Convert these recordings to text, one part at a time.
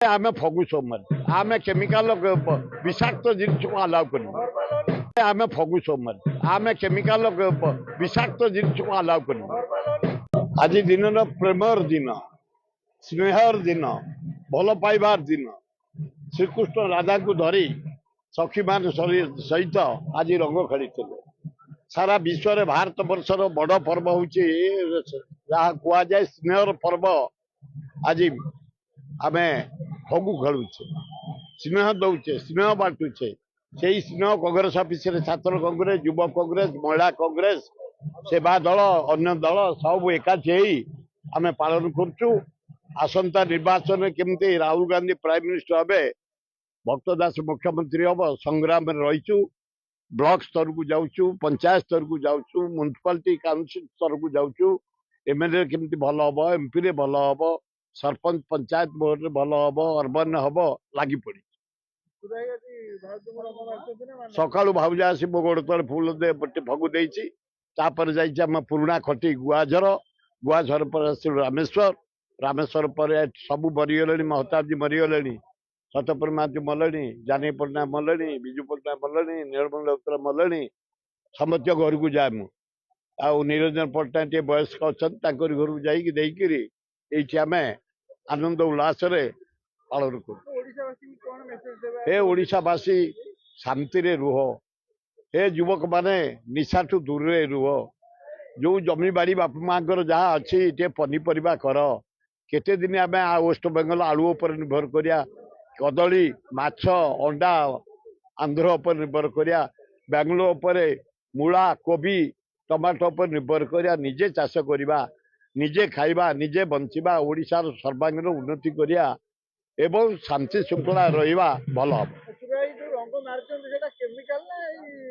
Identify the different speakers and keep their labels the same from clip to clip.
Speaker 1: आम फगु सोमवार आम केमिकाल विषाक्त जिनिस को अलाउ कर आम फगु सोमवार आम केमिकाल विषाक्त जिनिस को अलाउ कर आज दिन प्रेमर दिन स्नेहर दिन भल पाइबार दिन श्रीकृष्ण राधा को धरी सखी मान सहित आज रंग खेली सारा विश्व में भारत वर्षर बड़ पर्व हूँ कहुए स्नेहर पर्व आज आम फगु खेलुचे स्नेह दौचे स्नेह बांटुचे से स्नेह कांग्रेस ऑफिस छात्र कांग्रेस युवा कांग्रेस महिला कांग्रेस सेवा दल अन्य दल सब एकाठी आम पालन करुचु आसंता निर्वाचन केमती राहुल गांधी प्राइम मिनिस्टर हे भक्तदास मुख्यमंत्री हम संग्राम रहीचु ब्लॉक स्तर को जाऊँ पंचायत स्तर को जाऊँ म्युनिसिपालिटी काउंसिल स्तर को जाऊँ एमएलए केमती भल हम एमपी रे भल हम सरपंच पंचायत बोर्ड रे भल हम अर्बन हम लगी पड़ी सकालू भावज आसी मो गोड़ तले फूल फगु देती जाम पुराणा खटी गुआझर पर रामेश्वर रामेश्वर पर सबू मरीगले महताब जी मरीगले सतपुर महांती मले जानी पट्टनायक मले विजु पट्टनायक मले नीलमणि राउतराय मले समस्त घर को जाए निरंजन पट्टनायक टे वयस्क अच्छा घर को जाकि आम आनंद उल्लास पालन कर ओडावासी शांति रे रुह हे युवक माने निशा ठू दूर रे रुह जो जमी बाड़ी बापा माँ जहाँ अच्छी टे पनीपरिया कर केते दिन आम वेस्ट बेंगल आलू पर निर्भर करिया कदली माछ अंडा आंध्र पर निर्भर करिया बेंगलोर पर मूला कोबी टमाटो पर निर्भर करिया निजे चाष करिबा निजे खाइबा निजे बंचिबा ओडिशार सर्वांगीन उन्नति करिया एवं शांति श्रृंखला रहिबा भल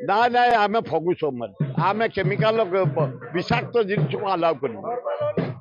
Speaker 1: ना ना आम फगु सोमवार आम केमिकाल विषाक्त जिनिस को अलाउ कर